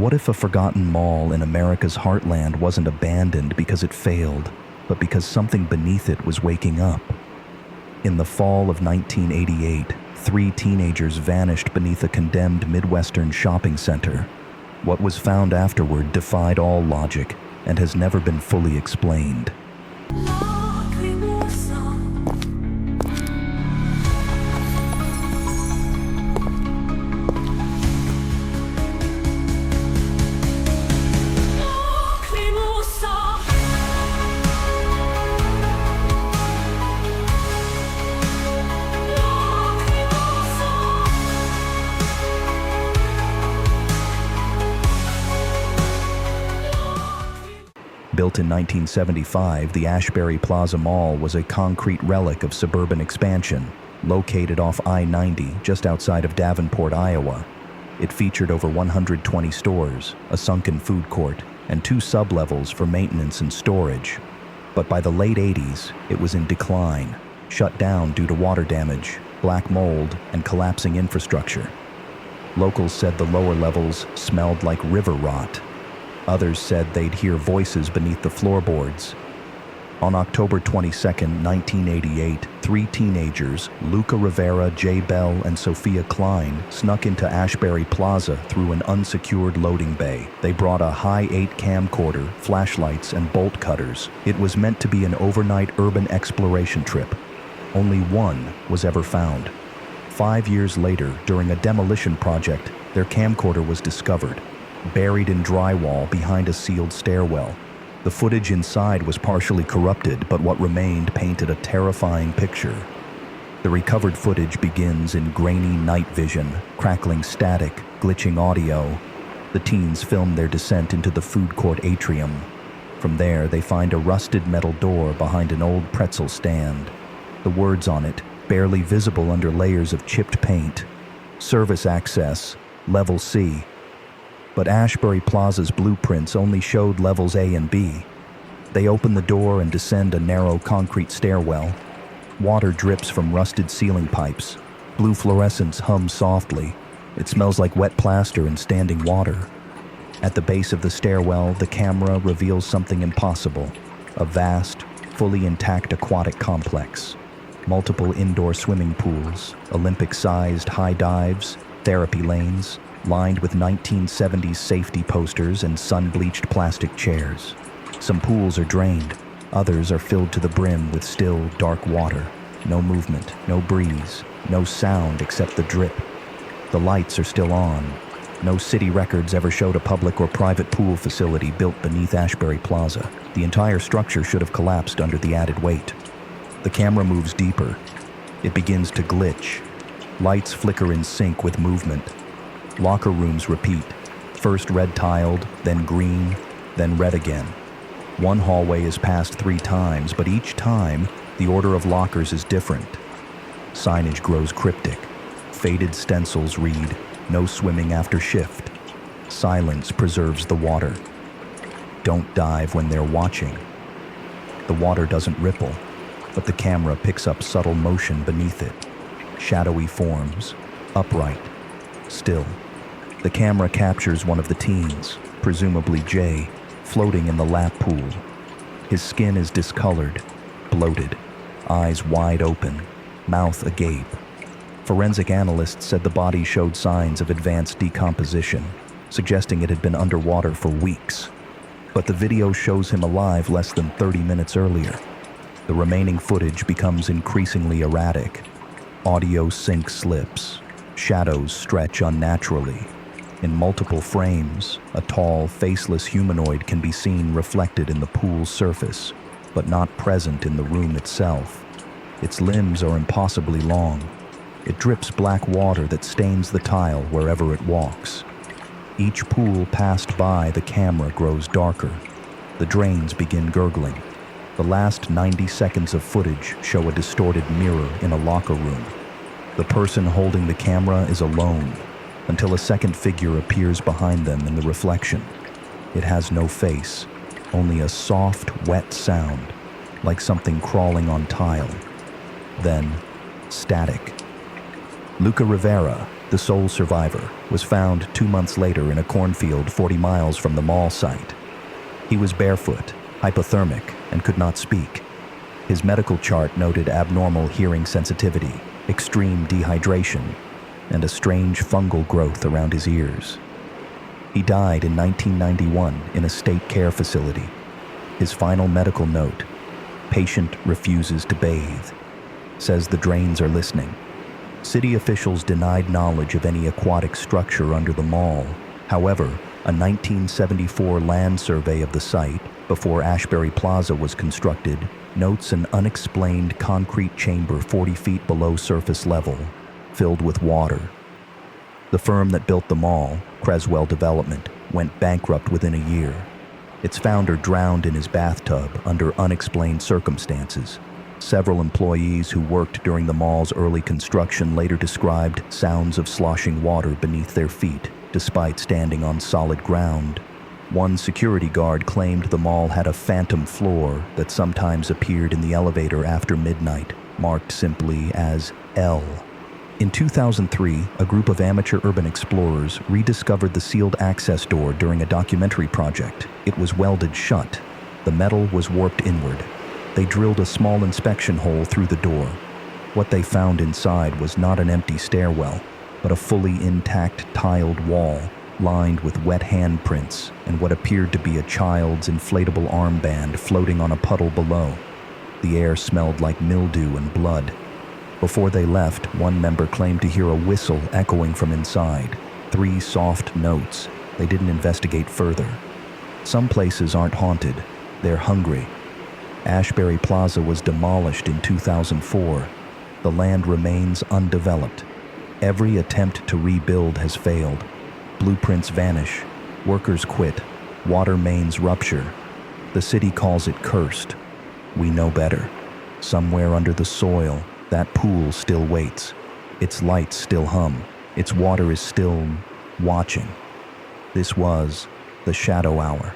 What if a forgotten mall in America's heartland wasn't abandoned because it failed, but because something beneath it was waking up? In the fall of 1988, 3 teenagers vanished beneath a condemned Midwestern shopping center. What was found afterward defied all logic and has never been fully explained. Built in 1975, the Ashbury Plaza Mall was a concrete relic of suburban expansion, located off I-90 just outside of Davenport, Iowa. It featured over 120 stores, a sunken food court, and 2 sublevels for maintenance and storage. But by the late 80s, it was in decline, shut down due to water damage, black mold, and collapsing infrastructure. Locals said the lower levels smelled like river rot. Others said they'd hear voices beneath the floorboards. On October 22, 1988, 3 teenagers, Luca Rivera, Jay Bell, and Sophia Klein, snuck into Ashbury Plaza through an unsecured loading bay. They brought a high-8 camcorder, flashlights, and bolt cutters. It was meant to be an overnight urban exploration trip. Only one was ever found. 5 years later, during a demolition project, their camcorder was discovered, buried in drywall behind a sealed stairwell. The footage inside was partially corrupted, but what remained painted a terrifying picture. The recovered footage begins in grainy night vision, crackling static, glitching audio. The teens film their descent into the food court atrium. From there, they find a rusted metal door behind an old pretzel stand. The words on it, barely visible under layers of chipped paint. Service access, level C. But Ashbury Plaza's blueprints only showed levels A and B. They open the door and descend a narrow concrete stairwell. Water drips from rusted ceiling pipes. Blue fluorescents hum softly. It smells like wet plaster and standing water. At the base of the stairwell, the camera reveals something impossible. A vast, fully intact aquatic complex. Multiple indoor swimming pools, Olympic-sized high dives, therapy lanes, lined with 1970s safety posters and sun-bleached plastic chairs. Some pools are drained, others are filled to the brim with still, dark water. No movement, no breeze, no sound except the drip. The lights are still on. No city records ever showed a public or private pool facility built beneath Ashbury Plaza. The entire structure should have collapsed under the added weight. The camera moves deeper. It begins to glitch. Lights flicker in sync with movement. Locker rooms repeat, first red-tiled, then green, then red again. One hallway is passed 3 times, but each time, the order of lockers is different. Signage grows cryptic. Faded stencils read, "No swimming after shift." Silence preserves the water. Don't dive when they're watching. The water doesn't ripple, but the camera picks up subtle motion beneath it. Shadowy forms, upright, still. The camera captures one of the teens, presumably Jay, floating in the lap pool. His skin is discolored, bloated, eyes wide open, mouth agape. Forensic analysts said the body showed signs of advanced decomposition, suggesting it had been underwater for weeks. But the video shows him alive less than 30 minutes earlier. The remaining footage becomes increasingly erratic. Audio sync slips. Shadows stretch unnaturally. In multiple frames, a tall, faceless humanoid can be seen reflected in the pool's surface, but not present in the room itself. Its limbs are impossibly long. It drips black water that stains the tile wherever it walks. Each pool passed by, the camera grows darker. The drains begin gurgling. The last 90 seconds of footage show a distorted mirror in a locker room. The person holding the camera is alone, until a second figure appears behind them in the reflection. It has no face, only a soft, wet sound, like something crawling on tile. Then, static. Luca Rivera, The sole survivor was found 2 months later in a cornfield 40 miles from the mall site. He was barefoot, hypothermic, and could not speak. His medical chart noted abnormal hearing sensitivity, extreme dehydration, and a strange fungal growth around his ears. He died in 1991 in a state care facility. His final medical note: patient refuses to bathe. Says the drains are listening. City officials denied knowledge of any aquatic structure under the mall. However, a 1974 land survey of the site, before Ashbury Plaza was constructed, notes an unexplained concrete chamber 40 feet below surface level, filled with water. The firm that built the mall, Creswell Development, went bankrupt within a year. Its founder drowned in his bathtub under unexplained circumstances. Several employees who worked during the mall's early construction later described sounds of sloshing water beneath their feet, despite standing on solid ground. One security guard claimed the mall had a phantom floor that sometimes appeared in the elevator after midnight, marked simply as L. In 2003, a group of amateur urban explorers rediscovered the sealed access door during a documentary project. It was welded shut. The metal was warped inward. They drilled a small inspection hole through the door. What they found inside was not an empty stairwell, but a fully intact tiled wall, lined with wet handprints and what appeared to be a child's inflatable armband floating on a puddle below. The air smelled like mildew and blood. Before they left, one member claimed to hear a whistle echoing from inside. 3 soft notes. They didn't investigate further. Some places aren't haunted. They're hungry. Ashbury Plaza was demolished in 2004. The land remains undeveloped. Every attempt to rebuild has failed. Blueprints vanish. Workers quit. Water mains rupture. The city calls it cursed. We know better. Somewhere under the soil, that pool still waits. Its lights still hum. Its water is still watching. This was the Shadow Hour.